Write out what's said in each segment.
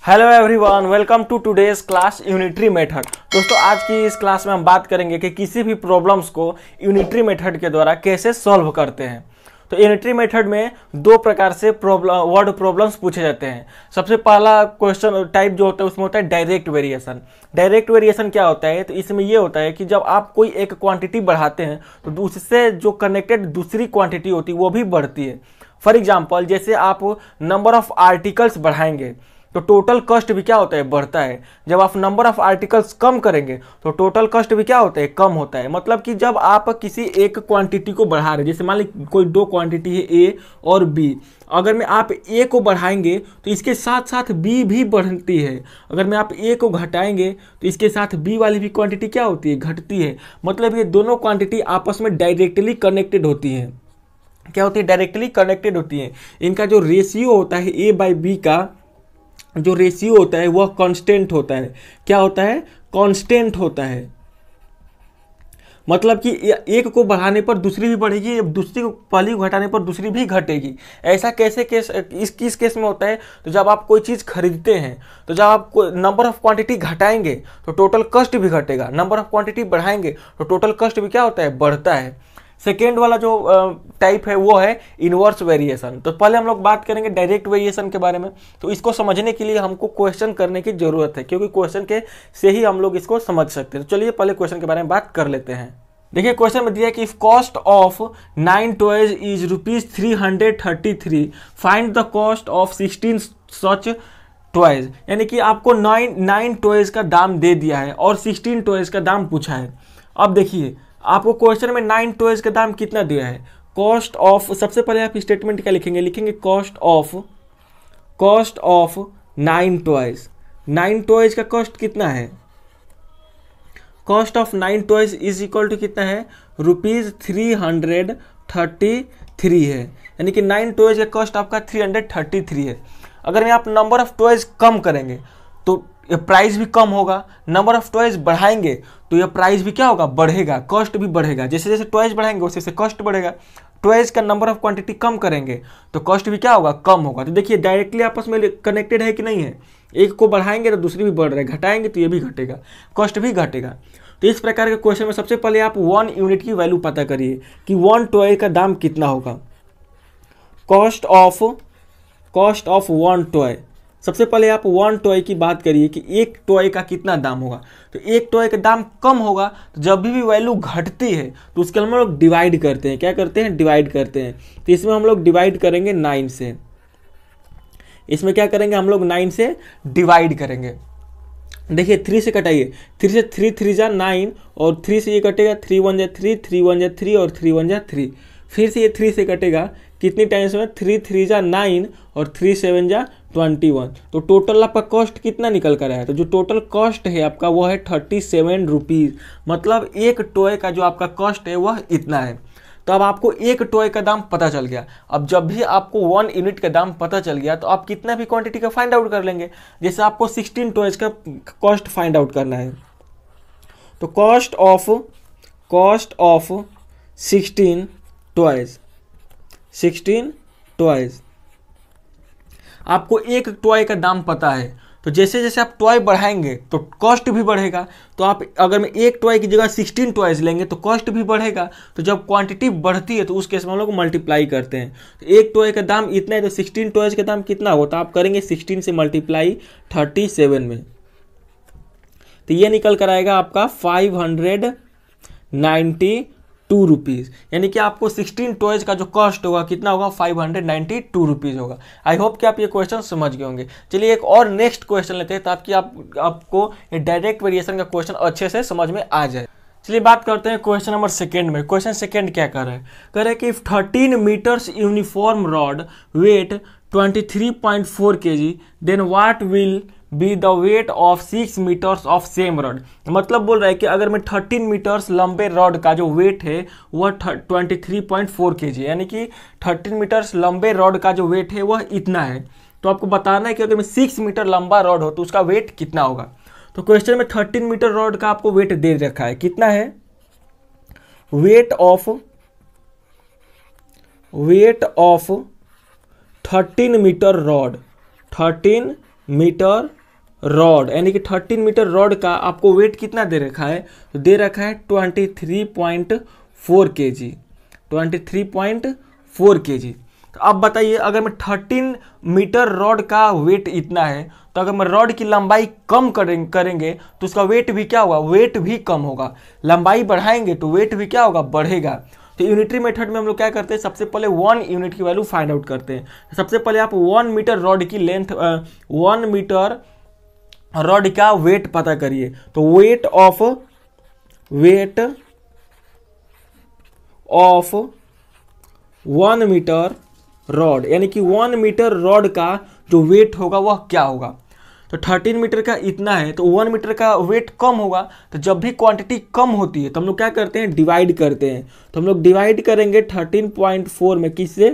Hello everyone, welcome to today's class unitary method. दोस्तों, आज की इस क्लास में हम बात करेंगे कि किसी भी प्रॉब्लम्स को यूनिटरी मेथड के द्वारा कैसे सॉल्व करते हैं। तो यूनिटरी मेथड में दो प्रकार से वर्ड प्रॉब्लम्स पूछे जाते हैं। सबसे पहला क्वेश्चन टाइप जो होता है उसमें होता है डायरेक्ट वेरिएशन। डायरेक्ट वेरिएशन क्या होता है? तो इसमें ये होता है कि जब आप कोई एक क्वांटिटी बढ़ाते हैं तो उससे जो कनेक्टेड दूसरी क्वांटिटी होती है वो भी बढ़ती है। फॉर एग्जाम्पल, जैसे आप नंबर ऑफ आर्टिकल्स बढ़ाएंगे तो टोटल कॉस्ट भी क्या होता है? बढ़ता है। जब आप नंबर ऑफ आर्टिकल्स कम करेंगे तो टोटल कॉस्ट भी क्या होता है? कम होता है। मतलब कि जब आप किसी एक क्वांटिटी को बढ़ा रहे हैं, जैसे मान लीजिए कोई दो क्वांटिटी है ए और बी, अगर मैं आप ए को बढ़ाएंगे तो इसके साथ साथ बी भी बढ़ती है। अगर मैं आप ए को घटाएंगे तो इसके साथ बी वाली भी क्वांटिटी क्या होती है? घटती है। मतलब ये दोनों क्वांटिटी आपस में डायरेक्टली कनेक्टेड होती हैं। क्या होती है? डायरेक्टली कनेक्टेड होती है। इनका जो रेशियो होता है ए बाई बी का जो रेशियो होता है वह कांस्टेंट होता है। क्या होता है? कांस्टेंट होता है। मतलब कि एक को बढ़ाने पर दूसरी भी बढ़ेगी, दूसरी को पहली को घटाने पर दूसरी भी घटेगी। ऐसा कैसे केस किस केस में होता है? तो जब आप कोई चीज़ खरीदते हैं तो जब आप नंबर ऑफ क्वांटिटी घटाएंगे तो टोटल कॉस्ट भी घटेगा, नंबर ऑफ क्वांटिटी बढ़ाएंगे तो टोटल कॉस्ट भी क्या होता है? बढ़ता है। सेकेंड वाला जो टाइप है वो है इनवर्स वेरिएशन। तो पहले हम लोग बात करेंगे डायरेक्ट वेरिएशन के बारे में। तो इसको समझने के लिए हमको क्वेश्चन करने की जरूरत है, क्योंकि क्वेश्चन के से ही हम लोग इसको समझ सकते हैं। तो चलिए पहले क्वेश्चन के बारे में बात कर लेते हैं। देखिए, क्वेश्चन में दिया है कि if cost of 9 toys is ₹333, find the cost of 16 such toys. यानी कि आपको 9 टॉयज का दाम दे दिया है और 16 टॉयज का दाम पूछा है। अब देखिए, आपको क्वेश्चन में 9 टॉयज का दाम कितना दिया है? कॉस्ट ऑफ, सबसे पहले आप स्टेटमेंट क्या लिखेंगे? लिखेंगे कॉस्ट ऑफ 9 टॉयज। 9 टॉयज का कॉस्ट कितना है? Cost of 9 toys is equal to कितना है? ₹333 है। यानी कि 9 टॉयज का कॉस्ट आपका 333 है। अगर आप नंबर ऑफ टॉयज कम करेंगे तो ये प्राइस भी कम होगा, नंबर ऑफ टॉयज बढ़ाएंगे तो ये प्राइस भी क्या होगा? बढ़ेगा, कॉस्ट भी बढ़ेगा। जैसे जैसे टॉयज बढ़ाएंगे वैसे वैसे कॉस्ट बढ़ेगा। टॉयज का नंबर ऑफ क्वांटिटी कम करेंगे तो कॉस्ट भी क्या होगा? कम होगा। तो देखिए, डायरेक्टली आपस में कनेक्टेड है कि नहीं है? एक को बढ़ाएंगे तो दूसरी भी बढ़ रहा है, घटाएंगे तो ये भी घटेगा, कॉस्ट भी घटेगा। तो इस प्रकार के क्वेश्चन में सबसे पहले आप 1 यूनिट की वैल्यू पता करिए कि 1 टॉय का दाम कितना होगा। Cost of 1 toy. सबसे पहले आप 1 टॉय की बात करिए कि एक टॉय का कितना दाम होगा। तो एक टॉय का दाम कम होगा तो जब भी वैल्यू घटती है तो उसके हम लोग डिवाइड करते हैं। क्या करते हैं? डिवाइड करते हैं। तो इसमें हम लोग डिवाइड करेंगे 9 से। इसमें क्या करेंगे? हम लोग 9 से डिवाइड करेंगे। देखिए, 3 से कटाइए। 3 से 3 3 जा 9 और 3 से ये कटेगा, 3 1 जा 3, 3 1 जा 3 और 3 1 जा 3। फिर से ये 3 से कटेगा, कितनी टाइम्स में? 3 3 जा 9 और 3 7 जा 21। तो टोटल आपका कॉस्ट कितना निकल कर आया है? तो जो टोटल कॉस्ट है आपका वो है 37 रुपीज़। मतलब एक टॉय का जो आपका कॉस्ट है वह इतना है। तो अब आपको एक टॉय का दाम पता चल गया। अब जब भी आपको 1 यूनिट का दाम पता चल गया तो आप कितना भी क्वांटिटी का फाइंड आउट कर लेंगे। जैसे आपको 16 टॉयज का कॉस्ट फाइंड आउट करना है तो कॉस्ट ऑफ 16 टॉयज। आपको एक टॉय का दाम पता है, तो जैसे जैसे आप टॉय बढ़ाएंगे तो कॉस्ट भी बढ़ेगा। तो आप अगर मैं एक टॉय की जगह 16 टॉयज लेंगे तो कॉस्ट भी बढ़ेगा। तो जब क्वांटिटी बढ़ती है तो उस केस में हम लोग मल्टीप्लाई करते हैं। तो एक टॉय का दाम इतना है तो 16 टॉयज का दाम कितना होता है? आप करेंगे 16 से मल्टीप्लाई 37 में, तो ये निकल कर आएगा आपका 592 रुपीज़। यानी कि आपको 16 टॉयज का जो कॉस्ट होगा कितना होगा? 592 रुपीज़ होगा। आई होप कि आप ये क्वेश्चन समझ गए होंगे। चलिए एक और नेक्स्ट क्वेश्चन लेते हैं ताकि आपको ये डायरेक्ट वेरिएशन का क्वेश्चन अच्छे से समझ में आ जाए। चलिए बात करते हैं क्वेश्चन नंबर सेकेंड में। क्वेश्चन सेकेंड क्या कर रहा है? कह रहा है कि 13 meters uniform rod weight 23.4 kg, then what will be the weight of 6 meters of same rod. मतलब बोल रहा है कि अगर मैं 13 मीटर्स लंबे रॉड का जो वेट है वह 23.4 kg, यानी कि 13 मीटर्स लंबे रॉड का जो वेट है वह इतना है। तो आपको बताना है कि अगर मैं 6 मीटर लंबा रॉड हो तो उसका वेट कितना होगा। तो क्वेश्चन में 13 मीटर रॉड का आपको वेट दे रखा है। कितना है? Weight of 13 meter rod, 13 meter rod, यानी कि 13 मीटर रॉड का आपको वेट कितना दे रखा है, तो दे रखा है 23.4 kg, 23.4 kg। तो अब बताइए अगर मैं 13 मीटर रॉड का वेट इतना है, तो अगर मैं रॉड की लंबाई कम करेंगे तो उसका वेट भी क्या होगा, वेट भी कम होगा। लंबाई बढ़ाएंगे तो वेट भी क्या होगा, बढ़ेगा। तो यूनिटरी मेथड में हम लोग क्या करते हैं, सबसे पहले 1 यूनिट की वैल्यू फाइंड आउट करते हैं। सबसे पहले आप 1 मीटर रॉड की लेंथ, 1 मीटर रॉड का वेट पता करिए। तो वेट ऑफ 1 मीटर रॉड, यानी कि 1 मीटर रॉड का जो वेट होगा वह क्या होगा। तो 13 मीटर का इतना है, तो 1 मीटर का वेट कम होगा। तो जब भी क्वांटिटी कम होती है तो हम लोग क्या करते हैं, डिवाइड करते हैं। तो हम लोग डिवाइड करेंगे 13.4 में, किससे,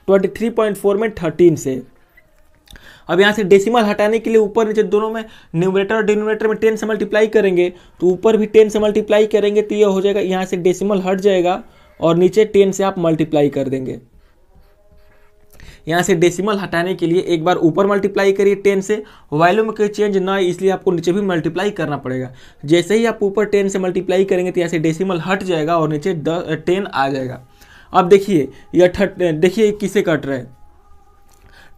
23.4 में 13 से। अब यहाँ से डेसिमल हटाने के लिए ऊपर नीचे दोनों में, न्यूमरेटर और डिनोमिनेटर में 10 से मल्टीप्लाई करेंगे, तो ऊपर भी 10 से मल्टीप्लाई करेंगे तो ये हो जाएगा, यहाँ से डेसिमल हट जाएगा और नीचे 10 से आप मल्टीप्लाई कर देंगे। यहाँ से डेसिमल हटाने के लिए एक बार ऊपर मल्टीप्लाई करिए 10 से, वैल्यू में कोई चेंज ना, इसलिए आपको नीचे भी मल्टीप्लाई करना पड़ेगा। जैसे ही आप ऊपर 10 से मल्टीप्लाई करेंगे तो यहाँ से डेसिमल हट जाएगा और नीचे 10 आ जाएगा। अब देखिए यह देखिए किसे कट रहा है,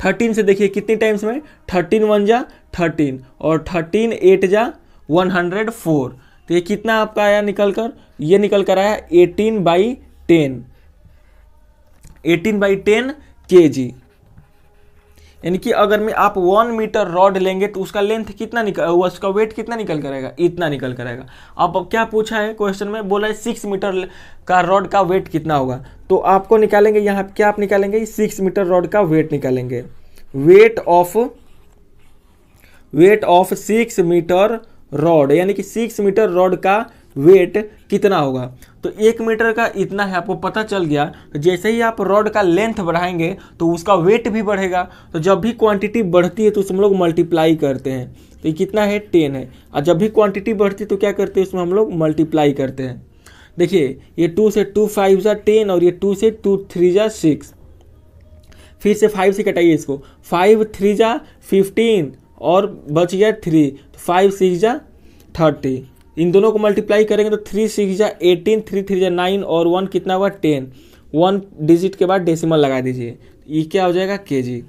13 से देखिए कितनी टाइम्स में, 13 1 जा 13 और 13 8 जा 104। तो ये कितना आपका आया निकल कर, ये निकल कर आया 18/10 kg। यानी कि अगर मैं आप 1 मीटर रॉड लेंगे तो उसका लेंथ कितना उसका वेट कितना निकल कर आएगा, इतना निकल कर आएगा। अब क्या पूछा है क्वेश्चन में, बोला है 6 मीटर का रॉड का वेट कितना होगा। तो आपको निकालेंगे यहाँ क्या आप निकालेंगे, 6 मीटर रॉड का वेट निकालेंगे। वेट ऑफ 6 मीटर रॉड, यानी कि 6 मीटर रॉड का वेट कितना होगा। तो 1 मीटर का इतना है, आपको पता चल गया। तो जैसे ही आप रॉड का लेंथ बढ़ाएंगे तो उसका वेट भी बढ़ेगा। तो जब भी क्वांटिटी बढ़ती है तो उसमें हम लोग मल्टीप्लाई करते हैं। तो ये कितना है, 10 है। और जब भी क्वांटिटी बढ़ती है तो क्या करते हैं, उसमें हम लोग मल्टीप्लाई करते हैं। देखिए ये 2 से 2 5 जा 10 और ये 2 से 2 3 जा 6, फिर से 5 से कटाइए इसको, 5 3 जा 15 और बच गया 3, 5 6 जा 30। इन दोनों को मल्टीप्लाई करेंगे तो 3 6 जा 18, 3 3 जा 9 और 1 कितना हुआ 10। 1 डिजिट के बाद डेसिमल लगा दीजिए, ये क्या हो जाएगा, केजी।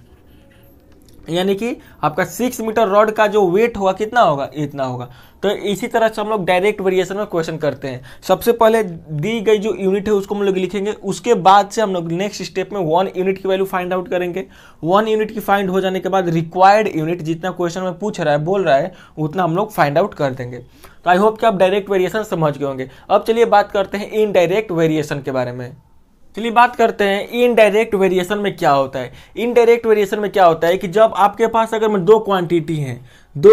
यानी कि आपका 6 मीटर रॉड का जो वेट होगा कितना होगा, इतना होगा। तो इसी तरह से हम लोग डायरेक्ट वेरिएशन में क्वेश्चन करते हैं। सबसे पहले दी गई जो यूनिट है उसको हम लोग लिखेंगे, उसके बाद से हम लोग नेक्स्ट स्टेप में 1 यूनिट की वैल्यू फाइंड आउट करेंगे। 1 यूनिट की फाइंड हो जाने के बाद रिक्वायर्ड यूनिट जितना क्वेश्चन में पूछ रहा है, बोल रहा है, उतना हम लोग फाइंड आउट कर देंगे। तो आई होप कि आप डायरेक्ट वेरिएशन समझ गए होंगे। अब चलिए बात करते हैं इनडायरेक्ट वेरिएशन के बारे में। चलिए बात करते हैं इनडायरेक्ट वेरिएशन में क्या होता है। इनडायरेक्ट वेरिएशन में क्या होता है कि जब आपके पास अगर मैं दो क्वांटिटी है तो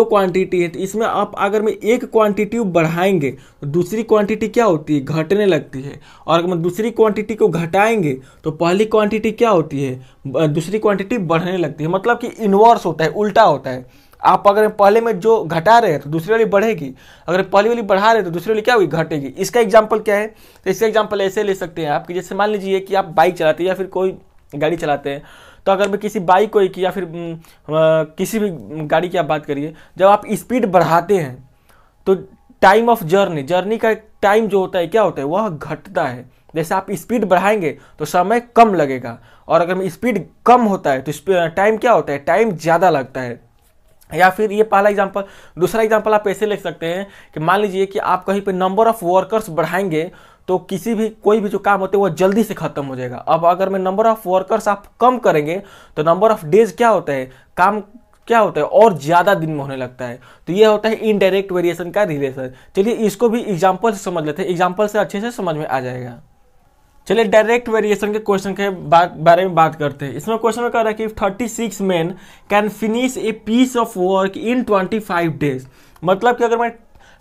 इसमें आप अगर मैं एक क्वांटिटी बढ़ाएंगे तो दूसरी क्वांटिटी क्या होती है, घटने लगती है। और अगर मैं दूसरी क्वांटिटी को घटाएंगे तो पहली क्वांटिटी क्या होती है, दूसरी क्वांटिटी बढ़ने लगती है। मतलब कि इनवर्स होता है, उल्टा होता है। आप अगर पहले में जो घटा रहे हैं तो दूसरी वाली बढ़ेगी, अगर पहली वाली बढ़ा रहे हैं तो दूसरी वाली क्या होगी, घटेगी। इसका एग्जांपल क्या है, तो इसका एग्जांपल ऐसे ले सकते हैं आप कि जैसे मान लीजिए कि आप बाइक चलाते हैं या फिर कोई गाड़ी चलाते हैं। तो अगर मैं किसी बाइक को या फिर किसी भी गाड़ी की आप बात करिए, जब आप स्पीड बढ़ाते हैं तो टाइम ऑफ जर्नी का टाइम जो होता है क्या होता है, वह घटता है। जैसे आप स्पीड बढ़ाएंगे तो समय कम लगेगा, और अगर स्पीड कम होता है तो टाइम क्या होता है, टाइम ज़्यादा लगता है। या फिर ये पहला एग्जांपल। दूसरा एग्जांपल आप ऐसे लिख सकते हैं कि मान लीजिए कि आप कहीं पे नंबर ऑफ वर्कर्स बढ़ाएंगे तो कोई भी जो काम होते हैं वो जल्दी से खत्म हो जाएगा। अब अगर मैं नंबर ऑफ वर्कर्स आप कम करेंगे तो नंबर ऑफ डेज क्या होता है, काम क्या होता है, और ज़्यादा दिन में होने लगता है। तो ये होता है इनडायरेक्ट वेरिएशन का रिलेशन। चलिए इसको भी एग्जाम्पल से समझ लेते हैं, एग्जाम्पल से अच्छे से समझ में आ जाएगा। चलिए डायरेक्ट वेरिएशन के क्वेश्चन के बारे में बात करते हैं। इसमें क्वेश्चन में कह रहा है कि 36 men can finish a piece of work in 25 days। मतलब कि अगर मैं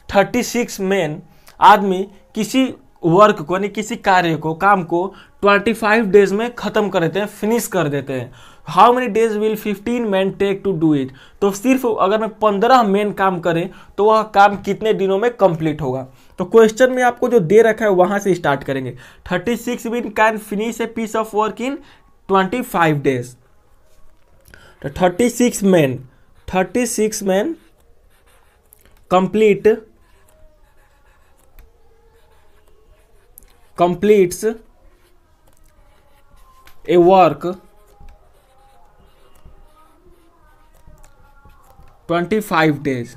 36 men आदमी किसी वर्क को यानी किसी काम को 25 डेज में खत्म कर देते हैं, फिनिश कर देते हैं। How many days will 15 men take to do it. तो सिर्फ अगर मैं 15 men काम करें तो वह काम कितने दिनों में कंप्लीट होगा। तो क्वेश्चन में आपको जो दे रखा है वहां से स्टार्ट करेंगे। 36 men can finish a piece of work in 25 days। तो 36 men 36 man completes a work 25 days,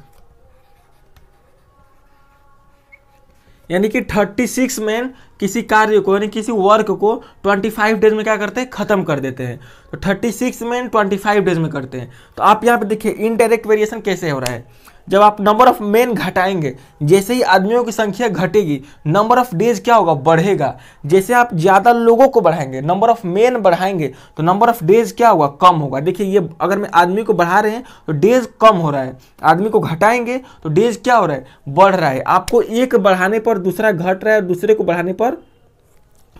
यानी कि 36 मैन किसी कार्य को यानी किसी वर्क को 25 डेज में क्या करते हैं, खत्म कर देते हैं। तो 36 मैन 25 डेज में करते हैं। तो आप यहाँ पे देखिए इनडायरेक्ट वेरिएशन कैसे हो रहा है। जब आप नंबर ऑफ मेन घटाएंगे, जैसे ही आदमियों की संख्या घटेगी नंबर ऑफ डेज क्या होगा, बढ़ेगा। जैसे आप ज़्यादा लोगों को बढ़ाएंगे, नंबर ऑफ मेन बढ़ाएंगे, तो नंबर ऑफ डेज क्या होगा, कम होगा। देखिए ये अगर मैं आदमी को बढ़ा रहे हैं तो डेज कम हो रहा है, आदमी को घटाएंगे तो डेज क्या हो रहा है, बढ़ रहा है। आपको एक बढ़ाने पर दूसरा घट रहा है, दूसरे को बढ़ाने पर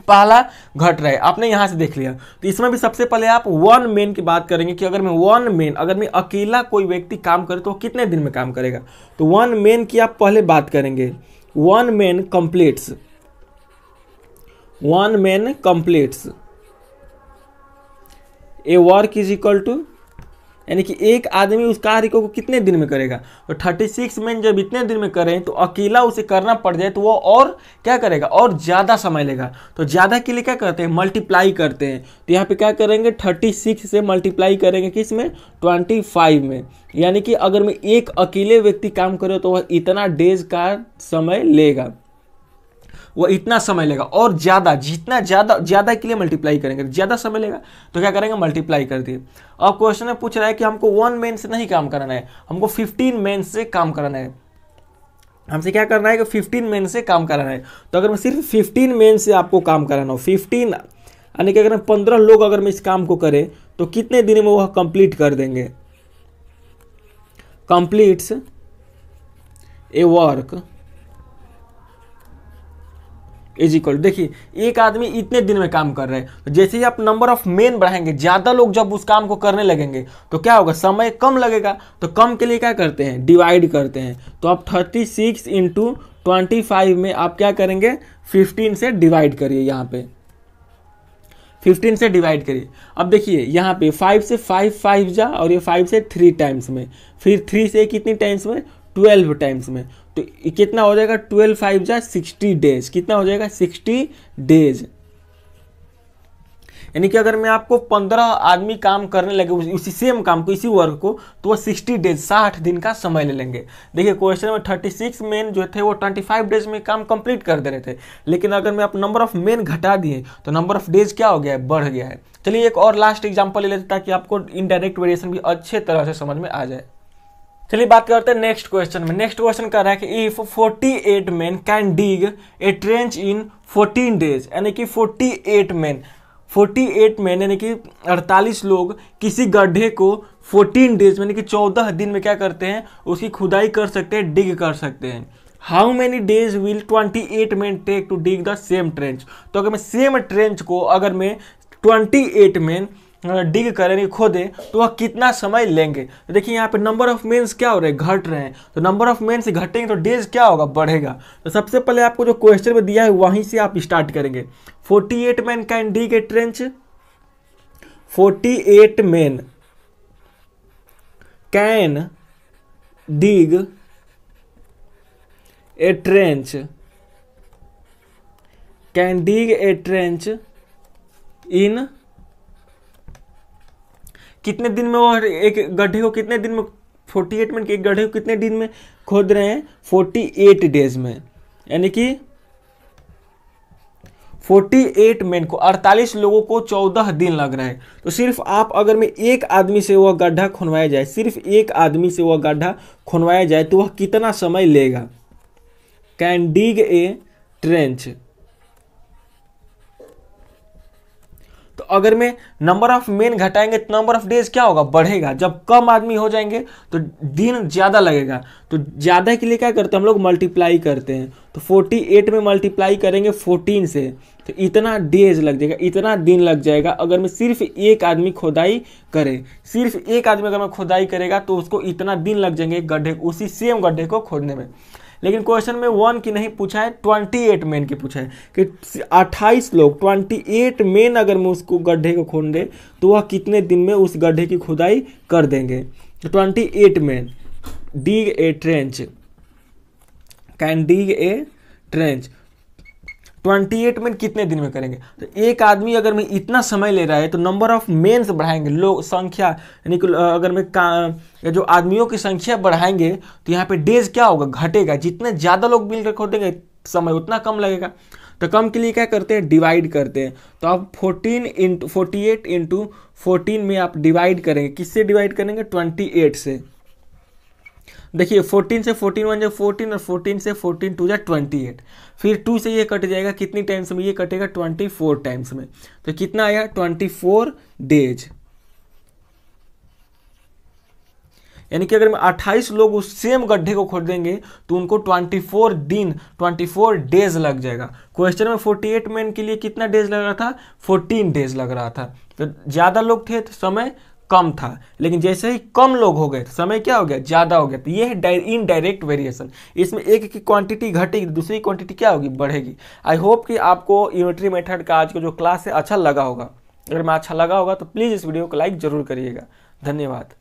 पहला घट रहा है। आपने यहां से देख लिया। तो इसमें भी सबसे पहले आप वन मैन की बात करेंगे कि अगर मैं अकेला कोई व्यक्ति काम करे तो कितने दिन में काम करेगा। तो वन मैन की आप पहले बात करेंगे। One man completes a work is equal to, यानी कि एक आदमी उस कार्य को कितने दिन में करेगा। तो 36 मैन जब इतने दिन में करें तो अकेला उसे करना पड़ जाए तो वो और क्या करेगा, और ज़्यादा समय लेगा। तो ज़्यादा के लिए क्या करते हैं, मल्टीप्लाई करते हैं। तो यहाँ पे क्या करेंगे, 36 से मल्टीप्लाई करेंगे किस में, 25 में। यानी कि अगर मैं एक अकेले व्यक्ति काम करे तो वह इतना डेज का समय लेगा, वो इतना समय लेगा। और ज़्यादा, जितना ज़्यादा के लिए मल्टीप्लाई करेंगे ज़्यादा समय लेगा। तो क्या करेंगे, मल्टीप्लाई कर दिए। अब क्वेश्चन में पूछ रहा है कि हमको 1 मैन से नहीं काम कराना है, हमको 15 मैन से काम कराना है। हमसे क्या करना है कि 15 मैन से काम कराना है। तो अगर मैं सिर्फ 15 मैन से आपको काम कराना हो, 15 यानी कि अगर 15 लोग अगर मैं इस काम को करें तो कितने दिन में वह कंप्लीट कर देंगे। Completes a work is equal, देखिए एक आदमी इतने दिन में काम कर रहे हैं। तो जैसे ही आप नंबर ऑफ मेन बढ़ाएंगे, ज़्यादा लोग जब उस काम को करने लगेंगे तो क्या होगा, समय कम लगेगा। तो कम के लिए क्या करते हैं, डिवाइड करते हैं। तो आप 36 × 25 में आप क्या करेंगे, 15 से डिवाइड करिए। यहाँ पे 15 से डिवाइड करिए। अब देखिए यहाँ पे 5 से 5 जा, और ये 5 से 3 टाइम्स में, फिर 3 से कितनी टाइम्स में, 12 टाइम्स में। तो कितना हो जाएगा, 12 5 जा 60 डेज। कितना हो जाएगा, 60 डेज। यानी कि अगर मैं आपको 15 आदमी काम करने लगे उसी सेम काम को, इसी वर्क को, तो वह 60 डेज 60 दिन का समय ले लेंगे। देखिए क्वेश्चन में 36 मेन जो थे वो 25 डेज में काम कंप्लीट कर दे रहे थे, लेकिन अगर मैं आप नंबर ऑफ मेन घटा दिए तो नंबर ऑफ डेज क्या हो गया है, बढ़ गया है। चलिए एक और लास्ट एग्जाम्पल ले लेते ताकि आपको इनडायरेक्ट वेरिएशन भी अच्छे तरह से समझ में आ जाए। चलिए बात करते हैं नेक्स्ट क्वेश्चन में। नेक्स्ट क्वेश्चन कर रहा है कि if 48 man can dig a trench in 14 days, यानी कि 48 मैन यानी कि 48 लोग किसी गड्ढे को 14 डेज यानी कि 14 दिन में क्या करते हैं, उसकी खुदाई कर सकते हैं, डिग कर सकते हैं। How many days will 28 man take to dig the same trench. तो अगर मैं सेम ट्रेंच को अगर मैं 28 मैन डिग करेंगे, खोदे, तो वह कितना समय लेंगे। तो देखिए यहाँ पे नंबर ऑफ मेंस क्या हो रहे हैं, घट रहे हैं। तो नंबर ऑफ मेंस घटेंगे तो डेज क्या होगा, बढ़ेगा। तो सबसे पहले आपको जो क्वेश्चन में दिया है वहीं से आप स्टार्ट करेंगे। 48 man can dig a trench, 48 man can dig a trench, can dig a trench in, कितने दिन में वो एक गड्ढे को कितने दिन में, 48 मैन के एक गड्ढे को कितने दिन में खोद रहे हैं, 48 डेज में। यानी कि 48 मैन को 48 लोगों को 14 दिन लग रहा है। तो सिर्फ आप अगर मैं एक आदमी से वह गड्ढा खुनवाया जाए, सिर्फ एक आदमी से वह गड्ढा खुनवाया जाए तो वह कितना समय लेगा। Can dig a trench. तो अगर मैं नंबर ऑफ मेन घटाएंगे तो नंबर ऑफ डेज क्या होगा, बढ़ेगा। जब कम आदमी हो जाएंगे तो दिन ज़्यादा लगेगा। तो ज़्यादा के लिए क्या करते हैं हम लोग, मल्टीप्लाई करते हैं। तो 48 में मल्टीप्लाई करेंगे 14 से, तो इतना डेज लग जाएगा, इतना दिन लग जाएगा। अगर मैं सिर्फ एक आदमी खुदाई करे, सिर्फ एक आदमी अगर मैं खुदाई करेगा तो उसको इतना दिन लग जाएंगे गड्ढे, उसी सेम गड्ढे को खोदने में। लेकिन क्वेश्चन में 1 की नहीं पूछा है, 28 मैन की पूछा है कि 28 लोग, 28 मैन अगर मैं उसको गड्ढे को खोद दे तो वह कितने दिन में उस गड्ढे की खुदाई कर देंगे। तो 28 men dig a trench, can dig a trench। 28 में कितने दिन में करेंगे? तो एक आदमी अगर मैं इतना समय ले रहा है तो नंबर ऑफ मेंस बढ़ाएंगे, लोग संख्या, यानी कि अगर मैं जो आदमियों की संख्या बढ़ाएंगे तो यहाँ पे डेज क्या होगा, घटेगा। जितने ज़्यादा लोग मिलकर खोदेंगे समय उतना कम लगेगा। तो कम के लिए क्या करते हैं, डिवाइड करते हैं। तो आप 48 इंटू 14 में आप डिवाइड करेंगे, किससे डिवाइड करेंगे, 28 से। देखिए 14 से 14 1 जा 14 और 14 से 14 2 जा 28, फिर 2 से ये कट जाएगा कितनी टाइम्स में, ये कटेगा 24 टाइम्स में। तो कितना आया, 24 डेज। यानी कि अगर मैं 28 लोग उस सेम गड्ढे को खोदेंगे तो उनको 24 दिन 24 डेज लग जाएगा। क्वेश्चन में 48 मैन के लिए कितना डेज लग रहा था, 14 डेज लग रहा था। तो ज़्यादा लोग थे तो समय कम था, लेकिन जैसे ही कम लोग हो गए समय क्या हो गया, ज़्यादा हो गया। तो ये है इनडायरेक्ट वेरिएशन। इसमें एक की क्वांटिटी घटेगी, दूसरी क्वांटिटी क्या होगी, बढ़ेगी। आई होप कि आपको यूनिटरी मेथड का आज का जो क्लास है अच्छा लगा होगा। अगर मैं अच्छा लगा होगा तो प्लीज़ इस वीडियो को लाइक ज़रूर करिएगा। धन्यवाद।